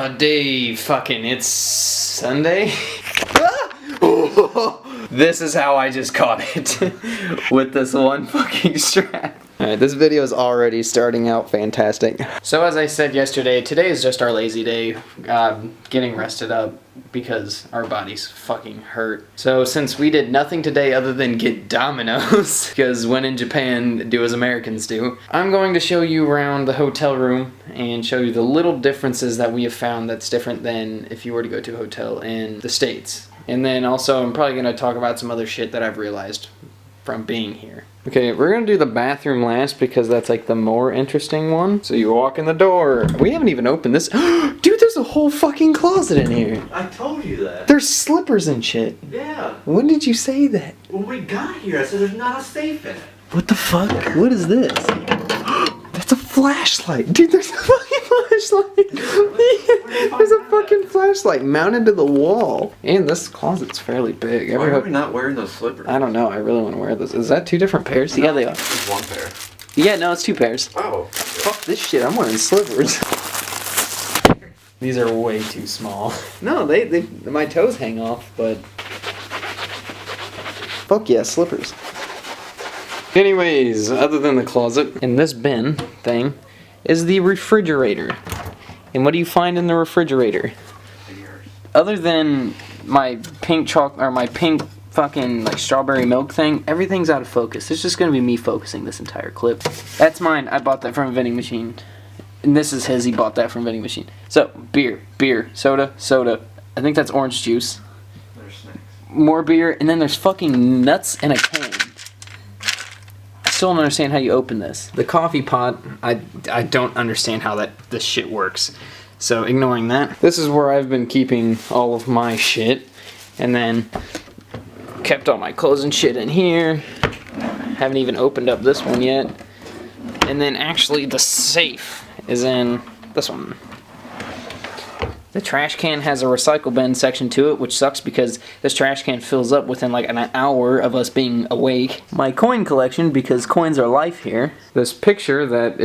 It's Sunday. This is how I just caught it. With this one fucking strap. Alright, this video is already starting out fantastic. So as I said yesterday, today is just our lazy day. Getting rested up because our bodies fucking hurt. So since we did nothing today other than get Domino's, because when in Japan, do as Americans do, I'm going to show you around the hotel room and show you the little differences that we have found that's different than if you were to go to a hotel in the States. And then also I'm probably going to talk about some other shit that I've realized from being here. Okay, we're gonna do the bathroom last because that's like the more interesting one. So you walk in the door. We haven't even opened this. Dude, there's a whole fucking closet in here. I told you that. There's slippers and shit. Yeah. When did you say that? When we got here, I said there's not a safe in it. What the fuck? What is this? That's a flashlight. Dude, there's a fucking flashlight. There's a fucking flashlight mounted to the wall. And this closet's fairly big. Why are we not wearing those slippers? I don't know. I really want to wear this. Is that two different pairs? Yeah, they are. It's one pair. Yeah, no, it's two pairs. Oh. Fuck this shit. I'm wearing slippers. These are way too small. No, my toes hang off, but... Fuck yeah, slippers. Anyways, other than the closet, in this bin thing is the refrigerator. And what do you find in the refrigerator? Other than my pink my pink fucking like strawberry milk thing, everything's out of focus. It's just gonna be me focusing this entire clip. That's mine. I bought that from a vending machine. And this is his. He bought that from a vending machine. So, beer, soda. I think that's orange juice. There's snacks. More beer, and then there's fucking nuts and a can. Still don't understand how you open this. The coffee pot, I don't understand how this shit works. So ignoring that. This is where I've been keeping all of my shit. And then kept all my clothes and shit in here. Haven't even opened up this one yet. And then actually the safe is in this one. The trash can has a recycle bin section to it, which sucks because this trash can fills up within like an hour of us being awake. My coin collection, because coins are life here. This picture that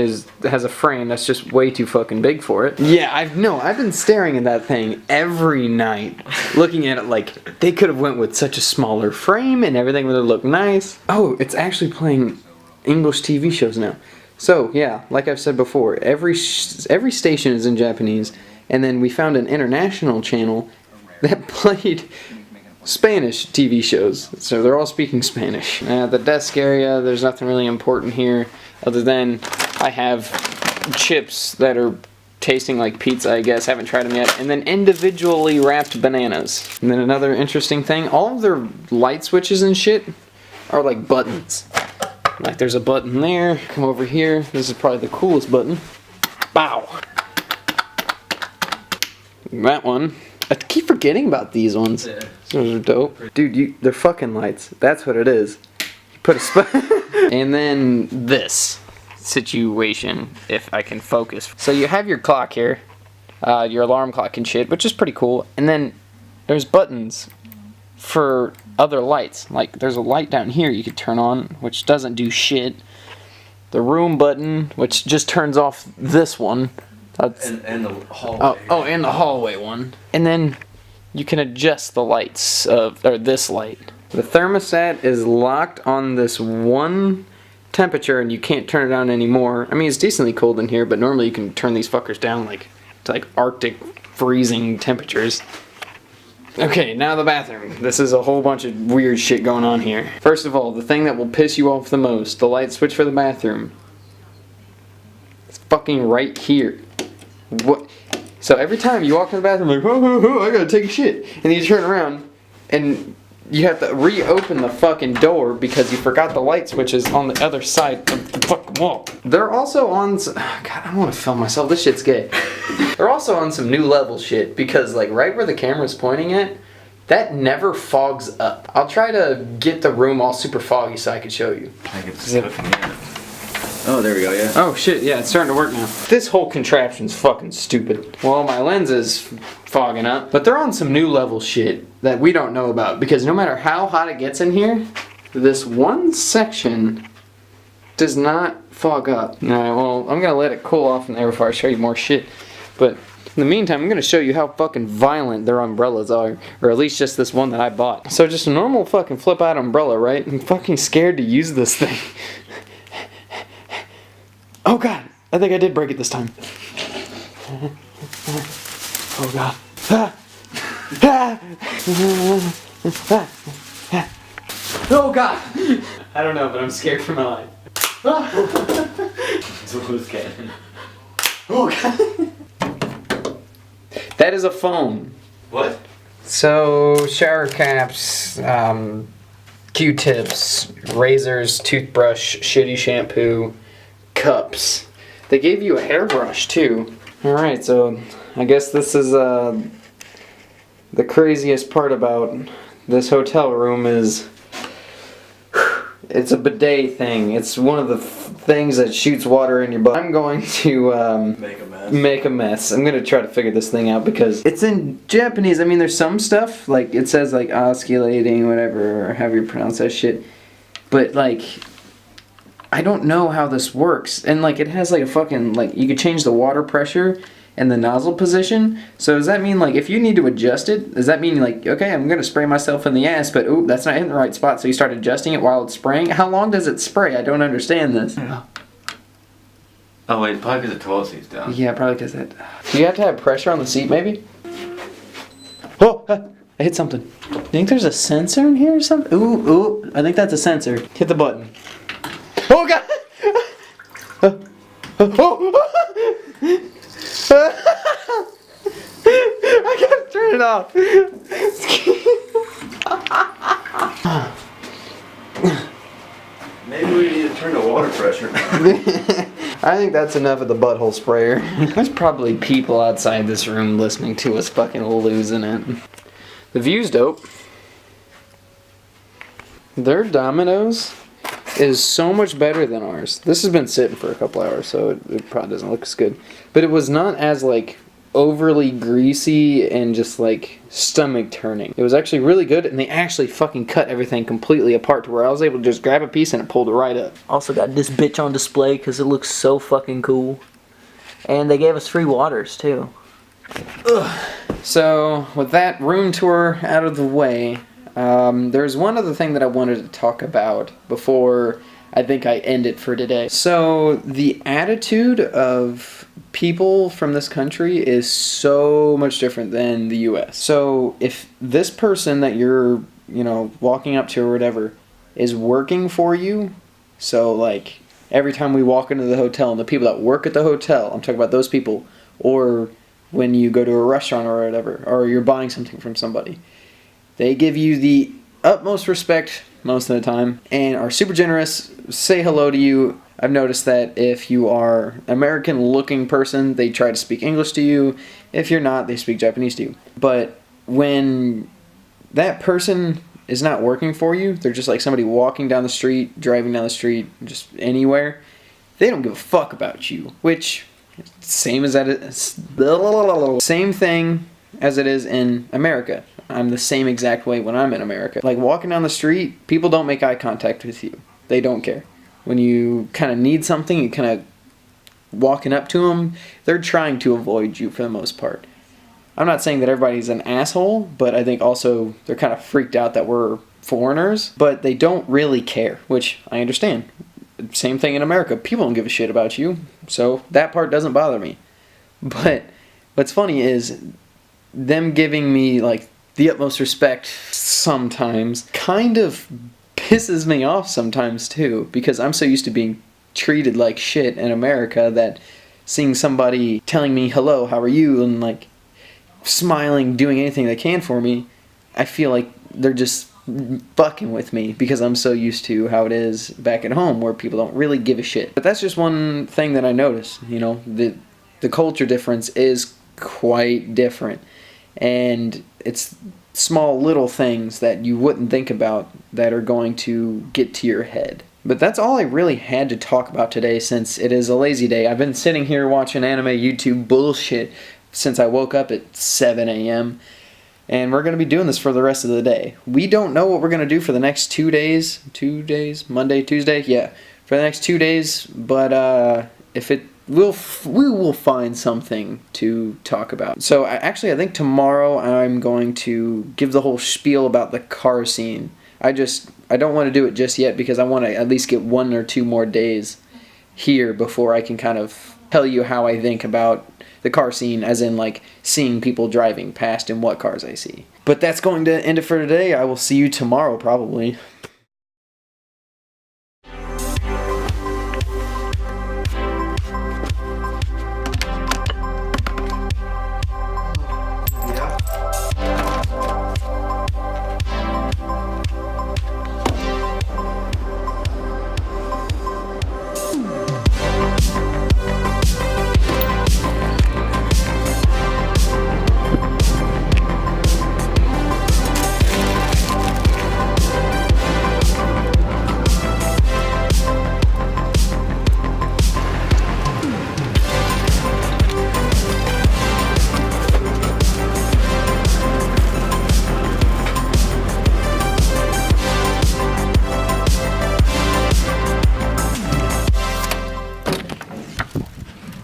has a frame that's just way too fucking big for it. Yeah, I've been staring at that thing every night, looking at it like they could have went with such a smaller frame and everything would have looked nice. Oh, it's actually playing English TV shows now. So yeah, like I've said before, every station is in Japanese. And then we found an international channel that played Spanish TV shows. So they're all speaking Spanish. The desk area, there's nothing really important here other than I have chips that are tasting like pizza, I guess. Haven't tried them yet. And then individually wrapped bananas. And then another interesting thing, all of their light switches and shit are like buttons. Like there's a button there. Come over here. This is probably the coolest button. Bow. That one. I keep forgetting about these ones. Yeah. Those are dope. Dude, they're fucking lights. That's what it is. You put a And then this situation, if I can focus. So you have your clock here, your alarm clock and shit, which is pretty cool. And then there's buttons for other lights. Like there's a light down here you could turn on, which doesn't do shit. The room button, which just turns off this one. And the hallway. Oh, and the hallway one. And then you can adjust the lights or this light. The thermostat is locked on this one temperature and you can't turn it down anymore. I mean, it's decently cold in here, but normally you can turn these fuckers down to like Arctic freezing temperatures. Okay, now the bathroom. This is a whole bunch of weird shit going on here. First of all, the thing that will piss you off the most, the light switch for the bathroom. It's fucking right here. What? So every time you walk in the bathroom, like, oh, I gotta take a shit, and then you turn around, and you have to reopen the fucking door because you forgot the light switches on the other side of the fucking wall. They're also on. God, I don't want to film myself. This shit's gay. They're also on some new level shit because, like, right where the camera's pointing at, that never fogs up. I'll try to get the room all super foggy so I can show you. I can see looking in. Oh, there we go, yeah. Oh shit, yeah, it's starting to work now. This whole contraption's fucking stupid. Well, my lens is fogging up, but they're on some new level shit that we don't know about because no matter how hot it gets in here, this one section does not fog up. Alright, well, I'm gonna let it cool off in there before I show you more shit. But In the meantime, I'm going to show you how fucking violent their umbrellas are. Or at least just this one that I bought. So just a normal fucking flip out umbrella, right? I'm fucking scared to use this thing. Oh god, I think I did break it this time. Oh god. Oh god! I don't know, but I'm scared for my life. It's a loose cannon. Oh god. That is a phone. What? So, shower caps, Q-tips, razors, toothbrush, shitty shampoo, cups. They gave you a hairbrush too. Alright, so I guess this is the craziest part about this hotel room is it's a bidet thing. It's one of the things that shoots water in your butt. I'm going to make a mess. I'm gonna try to figure this thing out because it's in Japanese. I mean, there's some stuff like it says like osculating, whatever, or however you pronounce that shit. But like, I don't know how this works. And like, it has like a fucking like you could change the water pressure and the nozzle position. So does that mean like if you need to adjust it, does that mean like, okay, I'm gonna spray myself in the ass, but ooh, that's not in the right spot, so you start adjusting it while it's spraying? How long does it spray? I don't understand this. Oh wait, probably because the toilet seat's down. Yeah, probably because that. Do you have to have pressure on the seat maybe? Oh, I hit something. You think there's a sensor in here or something? Ooh, I think that's a sensor. Hit the button. Oh god! I gotta turn it off. Maybe we need to turn the water pressure down. I think that's enough of the butthole sprayer. There's probably people outside this room listening to us fucking losing it. The view's dope. Their Domino's is so much better than ours. This has been sitting for a couple hours, so it probably doesn't look as good. But it was not as like overly greasy and just like stomach turning. It was actually really good, and they actually fucking cut everything completely apart to where I was able to just grab a piece and it pulled it right up. Also got this bitch on display because it looks so fucking cool. And they gave us free waters too. Ugh. So with that room tour out of the way, there's one other thing that I wanted to talk about before I think I end it for today. So the attitude of people from this country is so much different than the US. So if this person that you're, walking up to or whatever is working for you, so like every time we walk into the hotel and the people that work at the hotel, I'm talking about those people, or when you go to a restaurant or whatever, or you're buying something from somebody, they give you the utmost respect most of the time and are super generous, say hello to you. I've noticed that if you are an American looking person, they try to speak English to you. If you're not, they speak Japanese to you. But when that person is not working for you, they're just like somebody walking down the street, driving down the street, just anywhere, they don't give a fuck about you. Which, same thing as it is in America. I'm the same exact way when I'm in America. Like walking down the street, people don't make eye contact with you. They don't care. When you kind of need something, you kind of walking up to them, they're trying to avoid you for the most part. I'm not saying that everybody's an asshole, but I think also they're kind of freaked out that we're foreigners, but they don't really care, which I understand. Same thing in America. People don't give a shit about you, so that part doesn't bother me. But what's funny is them giving me like the utmost respect sometimes kind of pisses me off sometimes too, because I'm so used to being treated like shit in America that seeing somebody telling me hello, how are you, and like smiling, doing anything they can for me, I feel like they're just fucking with me because I'm so used to how it is back at home where people don't really give a shit. But that's just one thing that I noticed, the culture difference is quite different, and it's small little things that you wouldn't think about that are going to get to your head. But that's all I really had to talk about today, since it is a lazy day. I've been sitting here watching anime YouTube bullshit since I woke up at 7 a.m. And we're going to be doing this for the rest of the day. We don't know what we're going to do for the next 2 days. 2 days? Monday, Tuesday? Yeah. For the next 2 days. But if it we will find something to talk about. So I think tomorrow I'm going to give the whole spiel about the car scene. I don't want to do it just yet because I want to at least get 1 or 2 more days here before I can kind of tell you how I think about the car scene, as in like seeing people driving past and what cars I see. But that's going to end it for today. I will see you tomorrow probably.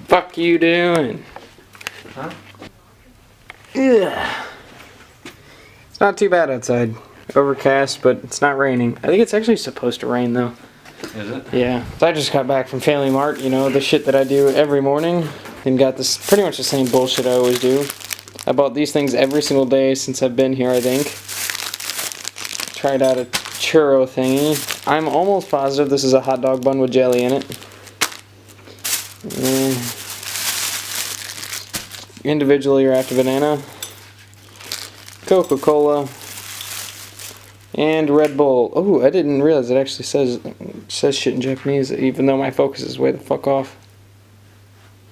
Fuck you doing? Huh? Yeah. It's not too bad outside. Overcast, but it's not raining. I think it's actually supposed to rain though. Is it? Yeah. So I just got back from Family Mart, you know, the shit that I do every morning. And got this pretty much the same bullshit I always do. I bought these things every single day since I've been here, I think. Tried out a churro thingy. I'm almost positive this is a hot dog bun with jelly in it. Individually wrapped banana, Coca-Cola, and Red Bull. Oh, I didn't realize it actually says shit in Japanese, even though my focus is way the fuck off.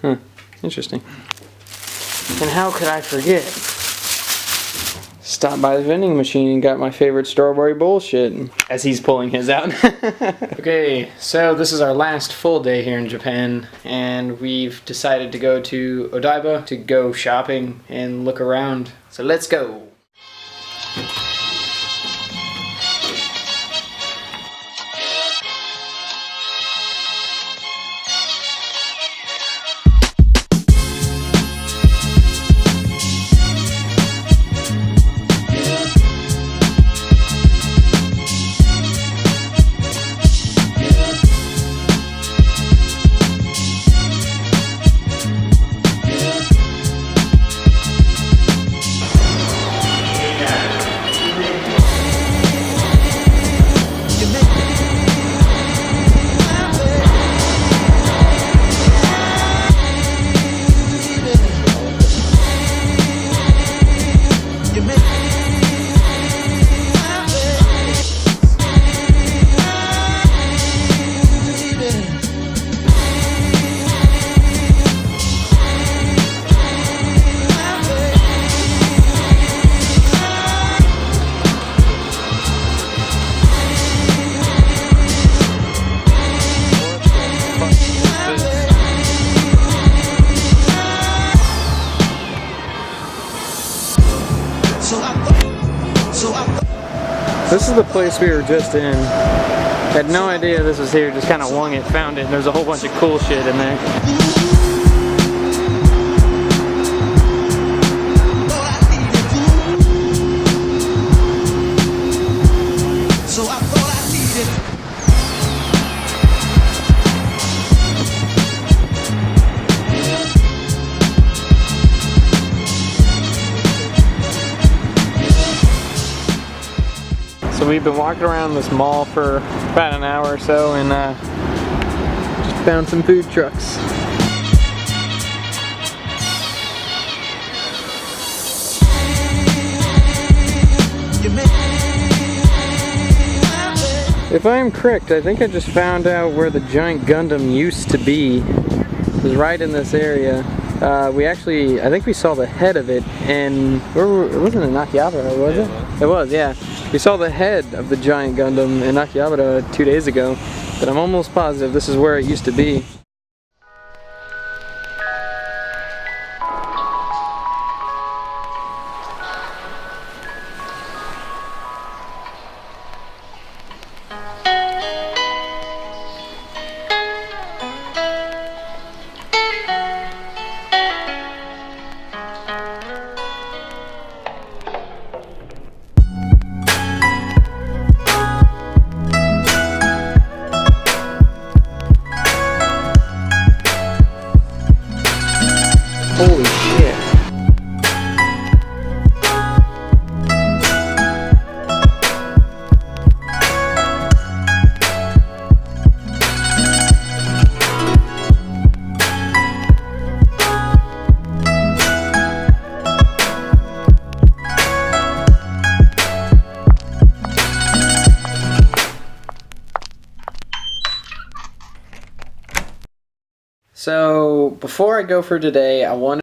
Huh, interesting. And how could I forget? Stopped by the vending machine and got my favorite strawberry bullshit as he's pulling his out. Okay, so this is our last full day here in Japan, and we've decided to go to Odaiba to go shopping and look around. So let's go. This is the place we were just in. Had no idea this was here, just kind of wung it, found it, and there's a whole bunch of cool shit in there. So we've been walking around this mall for about an hour or so and just found some food trucks. If I'm correct, I think I just found out where the giant Gundam used to be. It was right in this area. I think we saw the head of it, and it wasn't in Akihabara, was it? It was, yeah. We saw the head of the giant Gundam in Akihabara 2 days ago, but I'm almost positive this is where it used to be. So, before I go for today, I want to...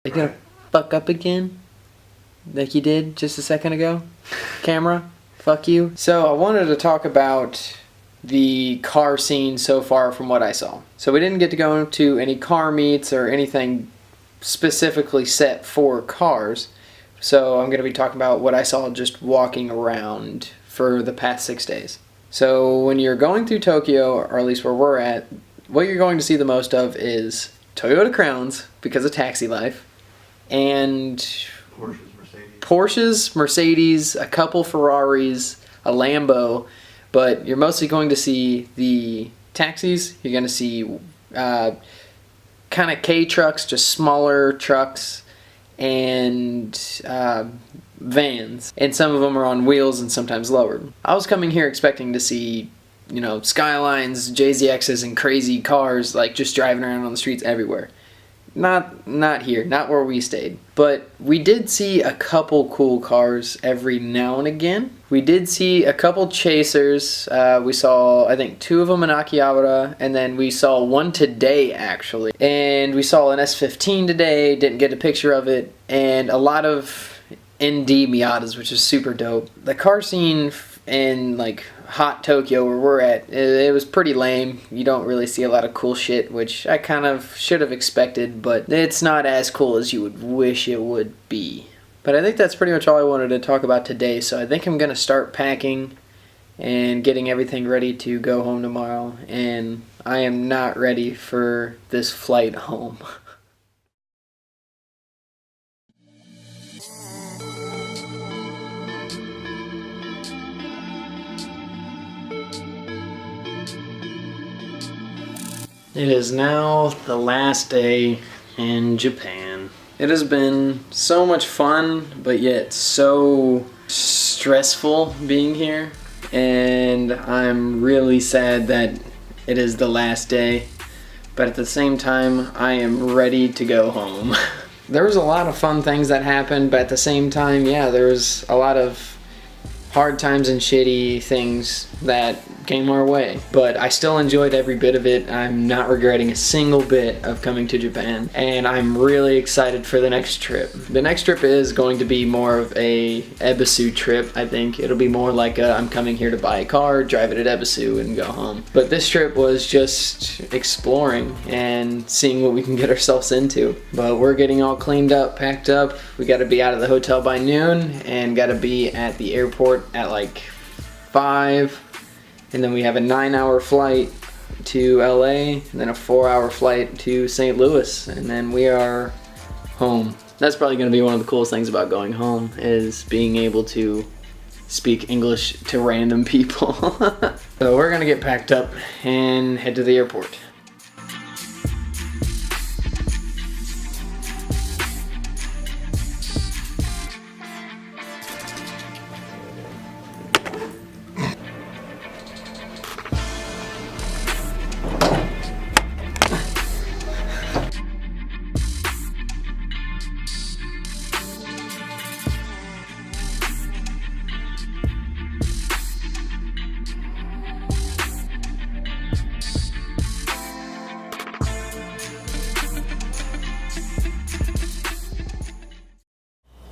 Are you gonna fuck up again? Like you did just a second ago? Camera? Fuck you. So, I wanted to talk about the car scene so far from what I saw. So, we didn't get to go to any car meets or anything specifically set for cars. So, I'm going to be talking about what I saw just walking around for the past 6 days. So, when you're going through Tokyo, or at least where we're at, what you're going to see the most of is Toyota Crowns, because of Taxi Life, and Porsches, Mercedes, a couple Ferraris, a Lambo, but you're mostly going to see the taxis. You're going to see kind of K trucks, just smaller trucks, and vans, and some of them are on wheels and sometimes lowered. I was coming here expecting to see, you know, Skylines, JZXs, and crazy cars like just driving around on the streets everywhere. Not here, not where we stayed. But we did see a couple cool cars every now and again. We did see a couple chasers. We saw, I think, 2 of them in Akihabara, and then we saw one today, actually. And we saw an S15 today, didn't get a picture of it, and a lot of ND Miatas, which is super dope. The car scene in, like, hot Tokyo where we're at, it was pretty lame. You don't really see a lot of cool shit, which I kind of should have expected, but it's not as cool as you would wish it would be. But I think that's pretty much all I wanted to talk about today, so I think I'm going to start packing and getting everything ready to go home tomorrow, and I am not ready for this flight home. It is now the last day in Japan. It has been so much fun, but yet so stressful being here. And I'm really sad that it is the last day. But at the same time, I am ready to go home. There was a lot of fun things that happened, but at the same time, yeah, there was a lot of hard times and shitty things that came our way. But I still enjoyed every bit of it. I'm not regretting a single bit of coming to Japan, and I'm really excited for the next trip. The next trip is going to be more of a Ebisu trip, I think. It'll be more like I'm coming here to buy a car, drive it at Ebisu, and go home. But this trip was just exploring and seeing what we can get ourselves into. But we're getting all cleaned up, packed up. We gotta be out of the hotel by noon and gotta be at the airport at like 5. And then we have a 9-hour flight to LA, and then a 4-hour flight to St. Louis, and then we are home. That's probably going to be one of the coolest things about going home, is being able to speak English to random people. So we're going to get packed up and head to the airport.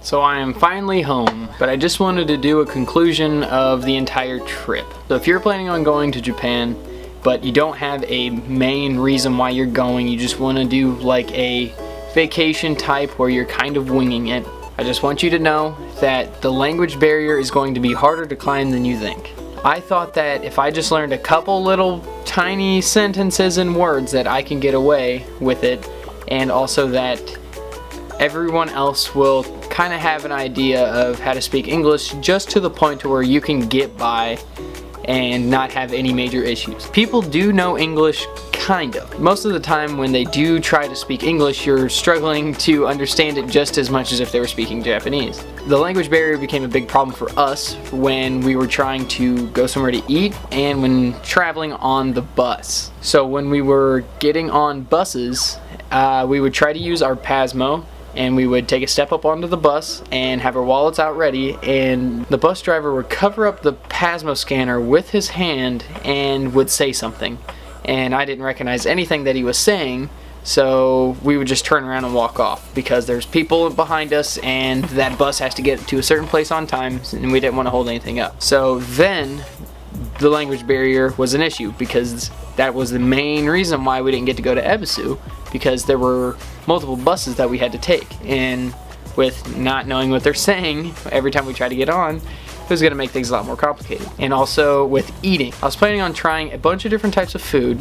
So I am finally home, but I just wanted to do a conclusion of the entire trip. So if you're planning on going to Japan, but you don't have a main reason why you're going, you just want to do like a vacation type where you're kind of winging it, I just want you to know that the language barrier is going to be harder to climb than you think. I thought that if I just learned a couple little tiny sentences and words that I can get away with it, and also that everyone else will kind of have an idea of how to speak English just to the point to where you can get by and not have any major issues. People do know English, kind of. Most of the time when they do try to speak English, you're struggling to understand it just as much as if they were speaking Japanese. The language barrier became a big problem for us when we were trying to go somewhere to eat and when traveling on the bus. So when we were getting on buses, we would try to use our Pasmo, and we would take a step up onto the bus and have our wallets out ready, and the bus driver would cover up the Pasmo scanner with his hand and would say something. and I didn't recognize anything that he was saying. So we would just turn around and walk off because there's people behind us and that bus has to get to a certain place on time, and we didn't want to hold anything up. So then the language barrier was an issue because that was the main reason why we didn't get to go to Ebisu, because there were multiple buses that we had to take, and with not knowing what they're saying every time we tried to get on, it was going to make things a lot more complicated. And also with eating, I was planning on trying a bunch of different types of food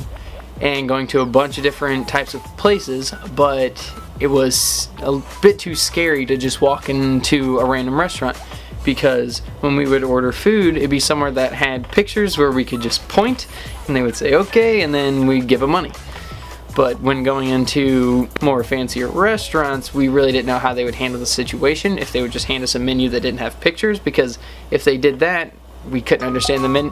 and going to a bunch of different types of places, but it was a bit too scary to just walk into a random restaurant, because when we would order food, it'd be somewhere that had pictures where we could just point and they would say okay, and then we'd give them money. But when going into more fancier restaurants, we really didn't know how they would handle the situation, if they would just hand us a menu that didn't have pictures, because if they did that, we couldn't understand the menu.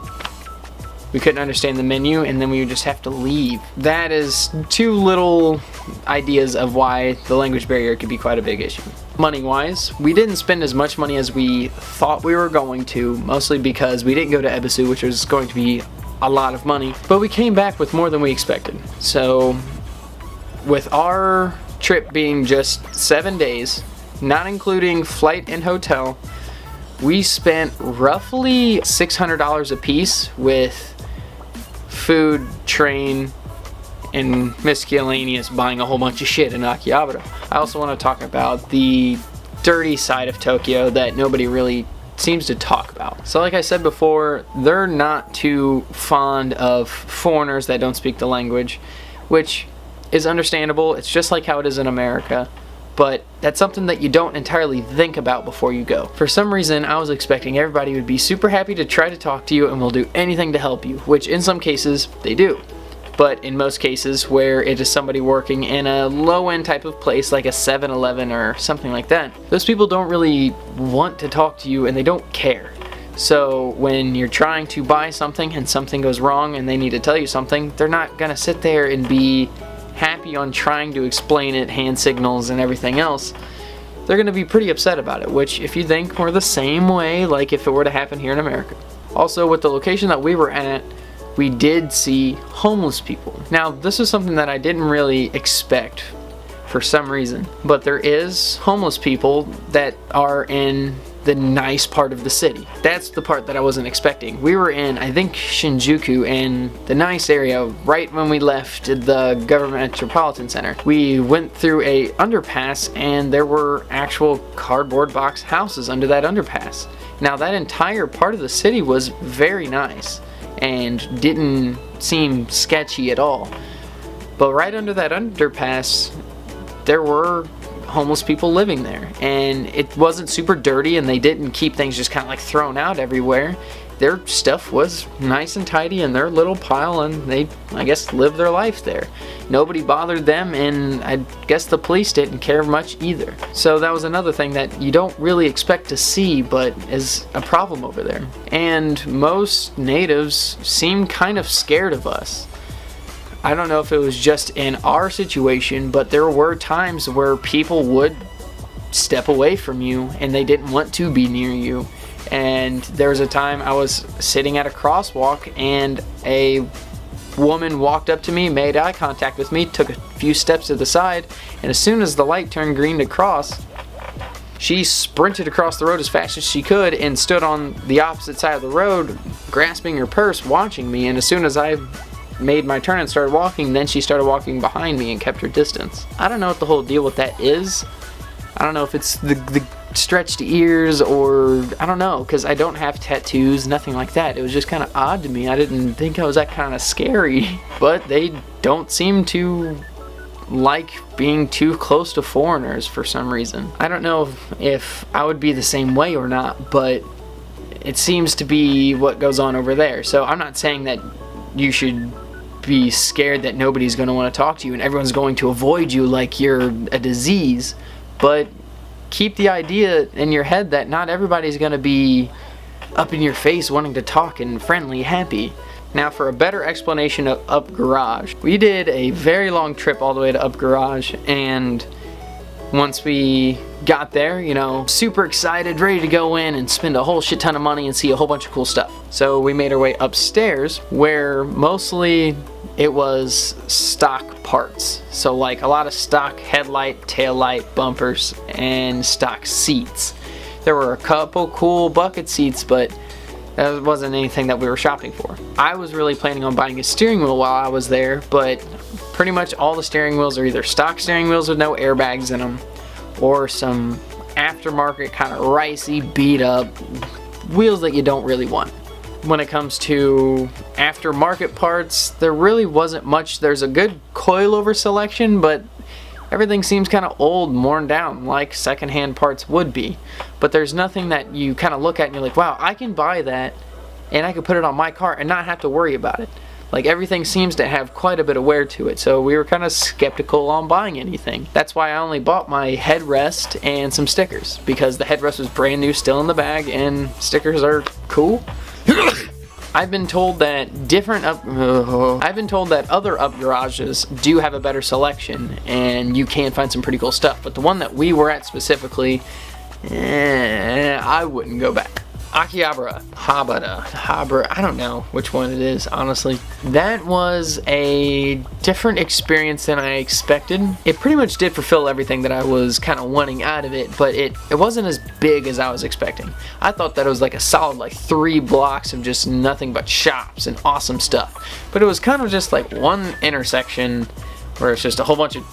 And then we would just have to leave. That is two little ideas of why the language barrier could be quite a big issue. Money-wise, we didn't spend as much money as we thought we were going to, mostly because we didn't go to Ebisu, which was going to be a lot of money, but we came back with more than we expected. So with our trip being just 7 days, not including flight and hotel, we spent roughly $600 a piece with food, train, and miscellaneous buying a whole bunch of shit in Akihabara. I also want to talk about the dirty side of Tokyo that nobody really seems to talk about. So like I said before, they're not too fond of foreigners that don't speak the language, which is understandable. It's just like how it is in America. But that's something that you don't entirely think about before you go. For some reason, I was expecting everybody would be super happy to try to talk to you and will do anything to help you, which in some cases, they do. But in most cases, where it is somebody working in a low-end type of place, like a 7-Eleven or something like that, those people don't really want to talk to you and they don't care. So when you're trying to buy something and something goes wrong and they need to tell you something, they're not gonna sit there and be happy on trying to explain it, hand signals and everything else. They're going to be pretty upset about it, which if you think we're the same way like if it were to happen here in America. Also, with the location that we were at, we did see homeless people. Now, this is something that I didn't really expect for some reason, but there is homeless people that are in the nice part of the city. That's the part that I wasn't expecting. We were in, I think, Shinjuku, in the nice area right when we left the Government Metropolitan Center. We went through a underpass and there were actual cardboard box houses under that underpass. Now that entire part of the city was very nice and didn't seem sketchy at all. But right under that underpass, there were homeless people living there, and it wasn't super dirty and they didn't keep things just kind of like thrown out everywhere. Their stuff was nice and tidy in their little pile, and they, I guess, lived their life there. Nobody bothered them, and I guess the police didn't care much either. So that was another thing that you don't really expect to see, but is a problem over there. And most natives seem kind of scared of us. I don't know if it was just in our situation, but there were times where people would step away from you and they didn't want to be near you. And there was a time I was sitting at a crosswalk and a woman walked up to me, made eye contact with me, took a few steps to the side, and as soon as the light turned green to cross, she sprinted across the road as fast as she could and stood on the opposite side of the road, grasping her purse, watching me. And as soon as I made my turn and started walking, then she started walking behind me and kept her distance. I don't know what the whole deal with that is. I don't know if it's the stretched ears or I don't know, because I don't have tattoos, nothing like that. It was just kind of odd to me. I didn't think I was that kind of scary, but they don't seem to like being too close to foreigners for some reason. I don't know if I would be the same way or not, but it seems to be what goes on over there. So I'm not saying that you should be scared that nobody's going to want to talk to you and everyone's going to avoid you like you're a disease, but keep the idea in your head that not everybody's going to be up in your face wanting to talk and friendly, happy. Now for a better explanation of Up Garage, we did a very long trip all the way to Up Garage, and once we got there, you know, super excited, ready to go in and spend a whole shit ton of money and see a whole bunch of cool stuff. So we made our way upstairs, where mostly it was stock parts. So like a lot of stock headlight, tail light, bumpers, and stock seats. There were a couple cool bucket seats, but that wasn't anything that we were shopping for. I was really planning on buying a steering wheel while I was there, but pretty much all the steering wheels are either stock steering wheels with no airbags in them, or some aftermarket kind of ricey, beat up wheels that you don't really want. When it comes to aftermarket parts, there really wasn't much. There's a good coilover selection, but everything seems kind of old, worn down, like secondhand parts would be. But there's nothing that you kind of look at and you're like, wow, I can buy that and I could put it on my car and not have to worry about it. Like, everything seems to have quite a bit of wear to it, so we were kind of skeptical on buying anything. That's why I only bought my headrest and some stickers, because the headrest was brand new, still in the bag, and stickers are cool. I've been told that other up garages do have a better selection, and you can find some pretty cool stuff. But the one that we were at specifically, I wouldn't go back. Akihabara, Habara, I don't know which one it is, honestly. That was a different experience than I expected. It pretty much did fulfill everything that I was kind of wanting out of it, but it wasn't as big as I was expecting. I thought that it was like a solid like 3 blocks of just nothing but shops and awesome stuff. But it was kind of just like one intersection where it's just a whole bunch of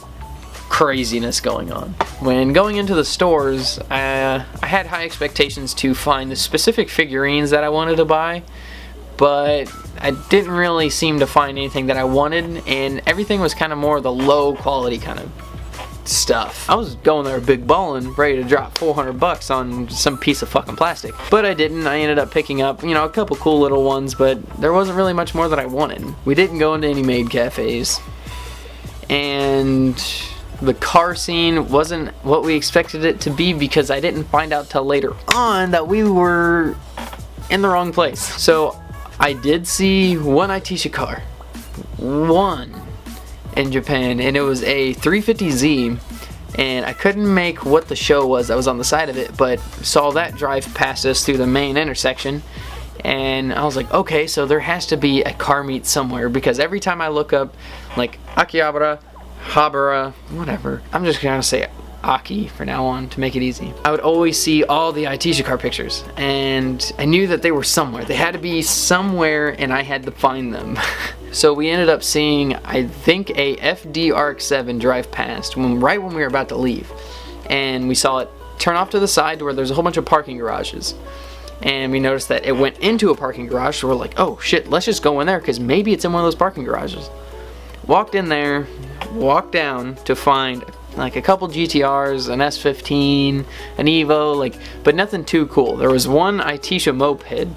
craziness going on. When going into the stores, I had high expectations to find the specific figurines that I wanted to buy, but I didn't really seem to find anything that I wanted, and everything was kind of more the low quality kind of stuff. I was going there big ballin', ready to drop $400 on some piece of fucking plastic, but I didn't. I ended up picking up, a couple cool little ones, but there wasn't really much more that I wanted. We didn't go into any maid cafes, and the car scene wasn't what we expected it to be, because I didn't find out till later on that we were in the wrong place. So I did see one Itisha car, one in Japan, and it was a 350Z, and I couldn't make what the show was that was on the side of it, but saw that drive past us through the main intersection, and I was like, okay, so there has to be a car meet somewhere, because every time I look up like Akihabara, Habara, whatever, I'm just gonna say Aki for now on to make it easy, I would always see all the Itisha car pictures, and I knew that they were somewhere. They had to be somewhere, and I had to find them. So we ended up seeing, I think, a FD RX-7 drive past right when we were about to leave, and we saw it turn off to the side to where there's a whole bunch of parking garages, and we noticed that it went into a parking garage, so we're like, oh shit, let's just go in there, because maybe it's in one of those parking garages. Walked in there, walked down to find like a couple GTRs, an S15, an Evo, but nothing too cool. There was one Itisha moped,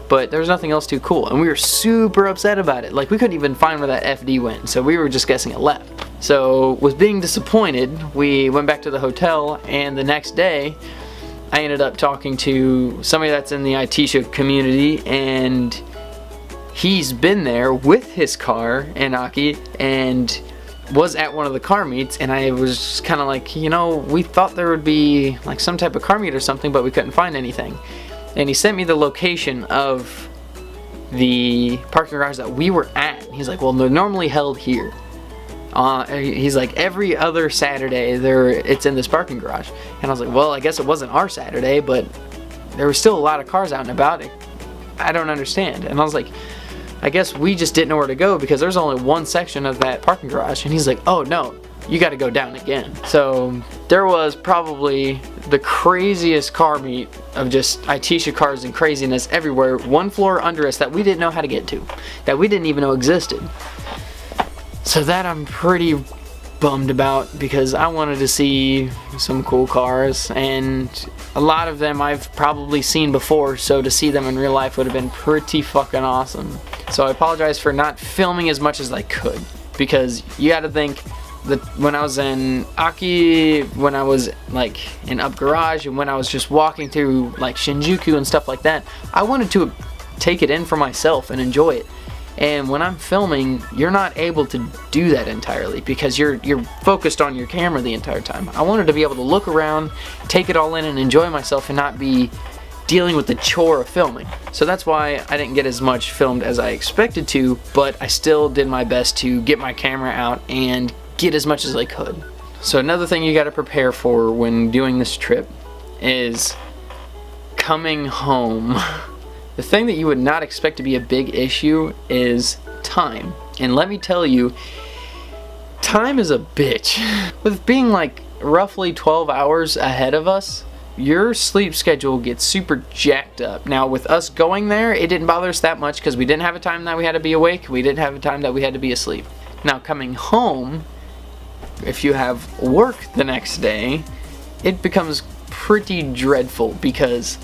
but there was nothing else too cool, and we were super upset about it. Like, we couldn't even find where that FD went, so we were just guessing it left. So, with being disappointed, we went back to the hotel, and the next day, I ended up talking to somebody that's in the Itisha community, and he's been there with his car and Aki, and was at one of the car meets, and I was kind of like, we thought there would be like some type of car meet or something, but we couldn't find anything. And he sent me the location of the parking garage that we were at. He's like, well, they're normally held here. He's like, every other Saturday it's in this parking garage. And I was like, well, I guess it wasn't our Saturday, but there was still a lot of cars out and about. I don't understand. And I was like, I guess we just didn't know where to go, because there's only one section of that parking garage. And he's like, oh no, you got to go down again. So there was probably the craziest car meet of just Itisha cars and craziness everywhere, one floor under us that we didn't know how to get to, that we didn't even know existed. So that I'm pretty bummed about, because I wanted to see some cool cars, and a lot of them I've probably seen before, so to see them in real life would have been pretty fucking awesome. So I apologize for not filming as much as I could, because you gotta think that when I was in Aki, when I was like in Up Garage, and when I was just walking through like Shinjuku and stuff like that, I wanted to take it in for myself and enjoy it. And when I'm filming, you're not able to do that entirely, because you're focused on your camera the entire time. I wanted to be able to look around, take it all in, and enjoy myself, and not be dealing with the chore of filming. So that's why I didn't get as much filmed as I expected to, but I still did my best to get my camera out and get as much as I could. So another thing you got to prepare for when doing this trip is coming home. The thing that you would not expect to be a big issue is time. And let me tell you, time is a bitch. With being like roughly 12 hours ahead of us, your sleep schedule gets super jacked up. Now with us going there, it didn't bother us that much because we didn't have a time that we had to be awake, we didn't have a time that we had to be asleep. Now coming home, if you have work the next day, it becomes pretty dreadful because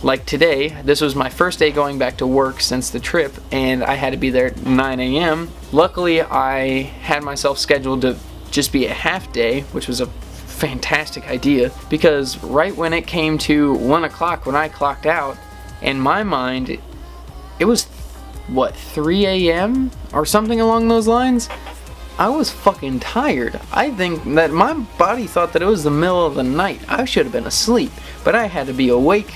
like today, this was my first day going back to work since the trip, and I had to be there at 9 a.m. Luckily, I had myself scheduled to just be a half day, which was a fantastic idea, because right when it came to 1 o'clock when I clocked out, in my mind, it was, what, 3 a.m. or something along those lines? I was fucking tired. I think that my body thought that it was the middle of the night. I should have been asleep, but I had to be awake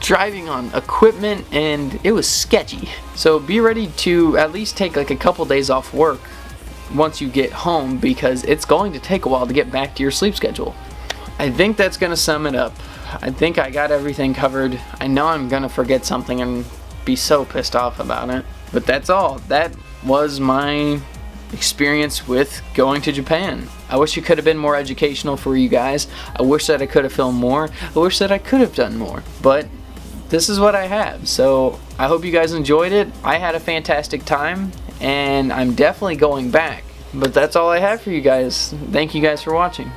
driving on equipment, and it was sketchy. So be ready to at least take like a couple days off work once you get home, because it's going to take a while to get back to your sleep schedule. I think that's gonna sum it up. I think I got everything covered. I know I'm gonna forget something and be so pissed off about it, but that's all. That was my experience with going to Japan. I wish it could have been more educational for you guys. I wish that I could have filmed more. I wish that I could have done more, but this is what I have. So I hope you guys enjoyed it. I had a fantastic time, and I'm definitely going back. But that's all I have for you guys. Thank you guys for watching.